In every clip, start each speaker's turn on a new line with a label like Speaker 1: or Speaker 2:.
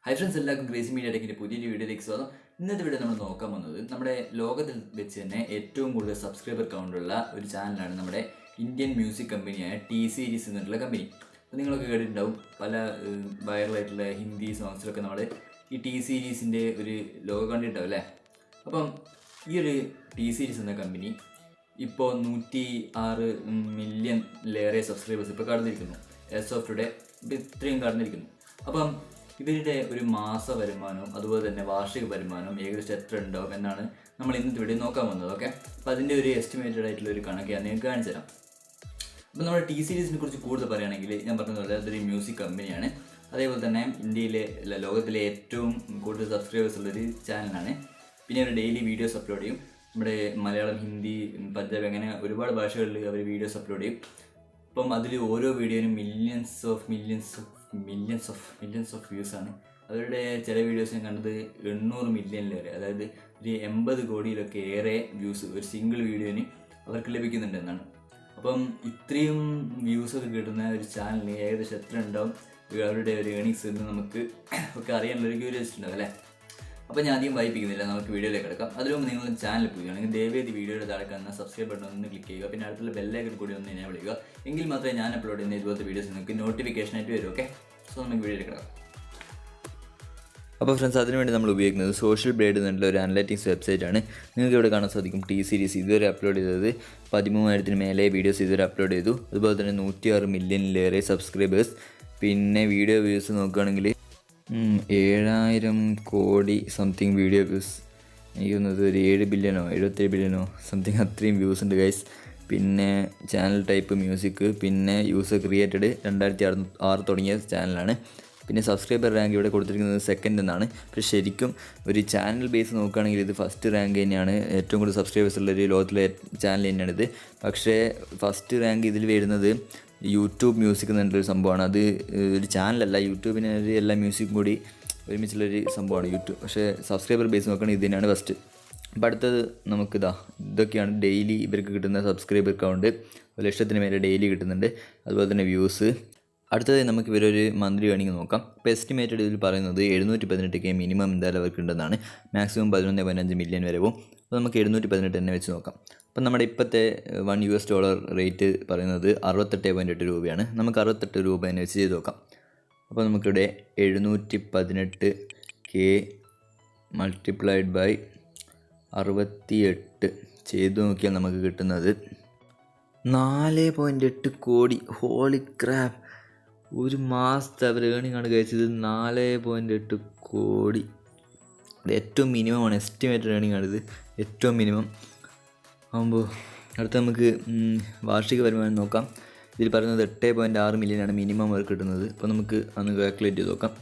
Speaker 1: Hi friends, എല്ലാവർക്കും crazy media ടെക്കിൻ്റെ പുതിയൊരു വീഡിയോയിലേക്ക് സ്വാഗതം. ഇന്നത്തെ വീഡിയോ നമ്മൾ നോക്കാൻ വന്നത് നമ്മുടെ ലോകത്തിൽ വെച്ച് തന്നെ ഏറ്റവും കൂടുതൽ സബ്സ്ക്രൈബർ കൗണ്ടുള്ള ഒരു ചാനലാണ് നമ്മുടെ ഇന്ത്യൻ മ്യൂസിക് കമ്പനിയായ ടി സീരീസ് എന്നുള്ള കമ്പനി. അപ്പോൾ നിങ്ങളൊക്കെ കേട്ടിട്ടുണ്ടാവും, പല വൈറലായിട്ടുള്ള ഹിന്ദി സോങ്സിലൊക്കെ നമ്മൾ ഈ ടി സീരീസിൻ്റെ ഒരു ലോഗോ കണ്ടിട്ടുണ്ടാവും അല്ലേ. അപ്പം ഈ ഒരു ടി സീരീസ് എന്ന കമ്പനി ഇപ്പോൾ 106 മില്യണിലേറെ സബ്സ്ക്രൈബേഴ്സ് ഇപ്പോൾ കടന്നിരിക്കുന്നു. ആസ് ഓഫ് ടുഡേ ഇപ്പോൾ ഇത്രയും കടന്നിരിക്കുന്നു. അപ്പം ഇവരുടെ ഒരു മാസ വരുമാനവും അതുപോലെ തന്നെ വാർഷിക വരുമാനവും ഏകദേശം എത്ര ഉണ്ടാവും എന്നാണ് നമ്മൾ ഇന്നത്തെ വീഡിയോ നോക്കാൻ വന്നത്. ഓക്കെ, അപ്പോൾ അതിൻ്റെ ഒരു എസ്റ്റിമേറ്റഡ് ആയിട്ടുള്ള ഒരു കണക്ക് ഞാൻ നിങ്ങൾക്ക് കാണിച്ചു തരാം. അപ്പോൾ നമ്മുടെ ടി സീരീസിനെ കുറിച്ച് കൂടുതൽ പറയുകയാണെങ്കിൽ ഞാൻ പറഞ്ഞതുപോലെ അതൊരു മ്യൂസിക് കമ്പനിയാണ്. അതേപോലെ തന്നെ ഇന്ത്യയിലെ ലോകത്തിലെ ഏറ്റവും കൂടുതൽ സബ്സ്ക്രൈബേഴ്സ് ഉള്ളൊരു ചാനലാണ്. പിന്നെ അവർ ഡെയിലി വീഡിയോസ് അപ്ലോഡ് ചെയ്യും. നമ്മുടെ മലയാളം, ഹിന്ദി, പഞ്ചാബി അങ്ങനെ ഒരുപാട് ഭാഷകളിൽ അവർ വീഡിയോസ് അപ്ലോഡ് ചെയ്യും. അപ്പം അതിൽ ഓരോ വീഡിയോനും മില്യൺസ് ഓഫ് വ്യൂസ് ആണ്. അവരുടെ ചില വീഡിയോസ് ഞാൻ കണ്ടത് 800 മില്യണിലേറെ, അതായത് ഒരു 80 കോടിയിലൊക്കെ ഏറെ വ്യൂസ് ഒരു സിംഗിൾ വീഡിയോന് അവർക്ക് ലഭിക്കുന്നുണ്ടെന്നാണ്. അപ്പം ഇത്രയും വ്യൂസൊക്കെ കിട്ടുന്ന ഒരു ചാനലിന് ഏകദേശം എത്ര ഉണ്ടാവും അവരുടെ ഒരു ഏണിങ്സ് എന്ന് നമുക്ക് ഒക്കെ അറിയാനുള്ളൊരു ക്യൂരിയോസിറ്റി ഉണ്ടാവും അല്ലേ. അപ്പോൾ ഞാൻ അധികം വായിപ്പിക്കുന്നില്ല, നമുക്ക് വീഡിയോയിലേക്ക് കിടക്കാം. അതിന് മുമ്പ് നിങ്ങൾ ചാനൽ പോവുകയാണെങ്കിൽ ദയവേദി വീഡിയോയുടെ താഴെ കാണുന്ന സബ്സ്ക്രൈബ് ബട്ടൺ ഒന്ന് ക്ലിക്ക് ചെയ്യുക. പിന്നെ അടുത്തുള്ള ബെല്ലൈക്കൺ കൂടി ഒന്ന് എന്നെ വിളിക്കുക. എങ്കിൽ മാത്രമേ ഞാൻ അപ്ലോഡ് ചെയ്യുന്ന ഇതുപോലത്തെ വീഡിയോസ് നിങ്ങൾക്ക് നോട്ടിഫിക്കേഷനായിട്ട് വരും. ഓക്കെ, സോ നമുക്ക് വീഡിയോയിലേക്ക് കിടക്കാം. അപ്പോൾ ഫ്രണ്ട്സ്, അതിനുവേണ്ടി നമ്മൾ ഉപയോഗിക്കുന്നത് സോഷ്യൽ ബ്ലേഡ് എന്നുള്ള ഒരു അനലറ്റിക്സ് വെബ്സൈറ്റാണ്. നിങ്ങൾക്ക് ഇവിടെ കാണാൻ സാധിക്കും ടി സീരീസ് ഇതുവരെ അപ്ലോഡ് ചെയ്തത് 13,000 മേലെ വീഡിയോസ് ഇതുവരെ അപ്ലോഡ് ചെയ്തു. അതുപോലെ തന്നെ 106 മില്യണിലേറെ സബ്സ്ക്രൈബേഴ്സ്. പിന്നെ വീഡിയോ വ്യൂസ് നോക്കുകയാണെങ്കിൽ 7,000 കോടി സംതിങ് വീഡിയോ വ്യൂസ്. എനിക്ക് തോന്നുന്നത് ഒരു 7 ബില്യണോ 77 ബില്യണോ സംതിങ് അത്രയും വ്യൂസ് ഉണ്ട് ഗൈസ്. പിന്നെ ചാനൽ ടൈപ്പ് മ്യൂസിക്, പിന്നെ യൂസർ ക്രിയേറ്റഡ് 2006 തുടങ്ങിയ ചാനലാണ്. പിന്നെ സബ്സ്ക്രൈബർ റാങ്ക് ഇവിടെ കൊടുത്തിരിക്കുന്നത് സെക്കൻഡ് എന്നാണ്. പക്ഷേ ശരിക്കും ഒരു ചാനൽ ബേസ് നോക്കുകയാണെങ്കിൽ ഇത് ഫസ്റ്റ് റാങ്ക് തന്നെയാണ്. ഏറ്റവും കൂടുതൽ സബ്സ്ക്രൈബേഴ്സ് ഉള്ളൊരു ലോകത്തിലെ ചാനൽ തന്നെയാണിത്. പക്ഷേ ഫസ്റ്റ് റാങ്ക് ഇതിൽ വരുന്നത് യൂട്യൂബ് മ്യൂസിക് എന്നുള്ളൊരു സംഭവമാണ്. അത് ഒരു ചാനലല്ല, യൂട്യൂബിന് എല്ലാ മ്യൂസിക്കും കൂടി ഒരുമിച്ചുള്ളൊരു സംഭവമാണ് യൂട്യൂബ്. പക്ഷേ സബ്സ്ക്രൈബർ ബേസ് നോക്കുകയാണെങ്കിൽ ഇത് തന്നെയാണ് ഫസ്റ്റ്. അപ്പോൾ അടുത്തത് ഇതൊക്കെയാണ് ഡെയിലി ഇവർക്ക് കിട്ടുന്ന സബ്സ്ക്രൈബർ കൗണ്ട്. 1,00,000 മേലെ ഡെയിലി കിട്ടുന്നുണ്ട്. അതുപോലെ തന്നെ വ്യൂസ്. അടുത്തത് നമുക്ക് ഇവരൊരു മന്ത്ലി ഏണിംഗ് നോക്കാം. ഇപ്പോൾ എസ്റ്റിമേറ്റഡ് ഇതിൽ പറയുന്നത് 718K മിനിമം എന്തായാലും അവർക്ക് ഉണ്ടെന്നാണ്. മാക്സിമം 11.5 മില്യൺ വരെ പോകും. അപ്പോൾ നമുക്ക് 718 തന്നെ വെച്ച് നോക്കാം. അപ്പം നമ്മുടെ ഇപ്പോഴത്തെ $1 റേറ്റ് പറയുന്നത് 68.8 രൂപയാണ്. നമുക്ക് 68 രൂപ തന്നെ വെച്ച് ചെയ്ത് നോക്കാം. അപ്പോൾ നമുക്കിവിടെ 718K മൾട്ടിപ്ലൈഡ് ബൈ 68 ചെയ്ത് നോക്കിയാൽ നമുക്ക് കിട്ടുന്നത് 4.8 കോടി. Holy crap! ഒരു മാസത്തെ അവർ ഏണിംഗ് ആണ് കഴിച്ചത് 4.8 കോടി. അത് ഏറ്റവും മിനിമമാണ്, എസ്റ്റിമേറ്റഡ് ഏണിംഗ് ആണിത്, ഏറ്റവും മിനിമം ആകുമ്പോൾ. അടുത്ത നമുക്ക് വാർഷിക വരുമാനം നോക്കാം. ഇതിൽ പറയുന്നത് 8.6 മില്യനാണ് മിനിമം അവർക്ക് കിട്ടുന്നത്. അപ്പോൾ നമുക്ക് അന്ന് കാൽക്കുലേറ്റ് ചെയ്ത് നോക്കാം.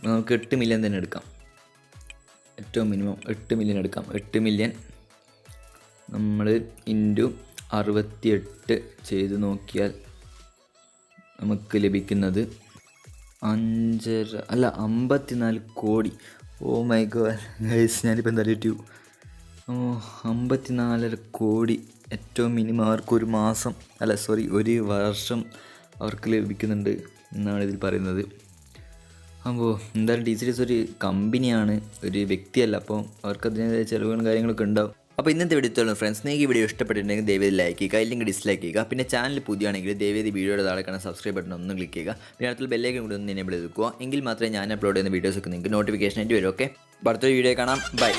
Speaker 1: നമുക്ക് 8 മില്യൺ തന്നെ എടുക്കാം. ഏറ്റവും മിനിമം 8 മില്യൺ എടുക്കാം. 8 മില്യൺ നമ്മൾ ഇൻറ്റു 68 ചെയ്ത് നോക്കിയാൽ നമുക്ക് ലഭിക്കുന്നത് 54 കോടി. ഓ മൈ ഗോഡ് ഗൈസ്, ഞാനിപ്പോൾ എന്താ യൂട്യൂബ് 54 കോടി ഏറ്റവും മിനിമം അവർക്ക് ഒരു വർഷം അവർക്ക് ലഭിക്കുന്നുണ്ട് എന്നാണ് ഇതിൽ പറയുന്നത്. അപ്പോൾ എന്തായാലും ടി സീരീസ് ഒരു കമ്പനിയാണ്, ഒരു വ്യക്തിയല്ല. അപ്പോൾ അവർക്ക് അതിൻ്റെതായ ചിലവുകളും കാര്യങ്ങളൊക്കെ ഉണ്ടാവും. അപ്പോൾ ഇന്നത്തെ വീഡിയോ ഫ്രണ്ട്സ്, നിങ്ങൾക്ക് ഈ വീഡിയോ ഇഷ്ടപ്പെട്ടിട്ടുണ്ടെങ്കിൽ ദയവേദി ലൈക്ക് ചെയ്യുക, ഇല്ലെങ്കിൽ ഡിസ്ലൈക്ക് ചെയ്യുക. പിന്നെ ചാനൽ പുതിയാണെങ്കിൽ ദയവേദി വീഡിയോയുടെ താഴെ കാണാൻ സബ്സ്ക്രൈബ് ബട്ടൺ ഒന്ന് ക്ലിക്ക് ചെയ്യുക. പിന്നെ അടുത്തുള്ള ബെല്ലൈക്കൺ കൂടി ഒന്ന് എനേബിൾ ചെയ്ത് വെക്കുക. എങ്കിൽ മാത്രമേ ഞാൻ അപ്ലോഡ് ചെയ്യുന്ന വീഡിയോസൊക്കെ നിങ്ങൾക്ക് നോട്ടിഫിക്കേഷനായിട്ട് വരും. ഓക്കെ, അടുത്തൊരു വീഡിയോ കാണാം. ബൈ.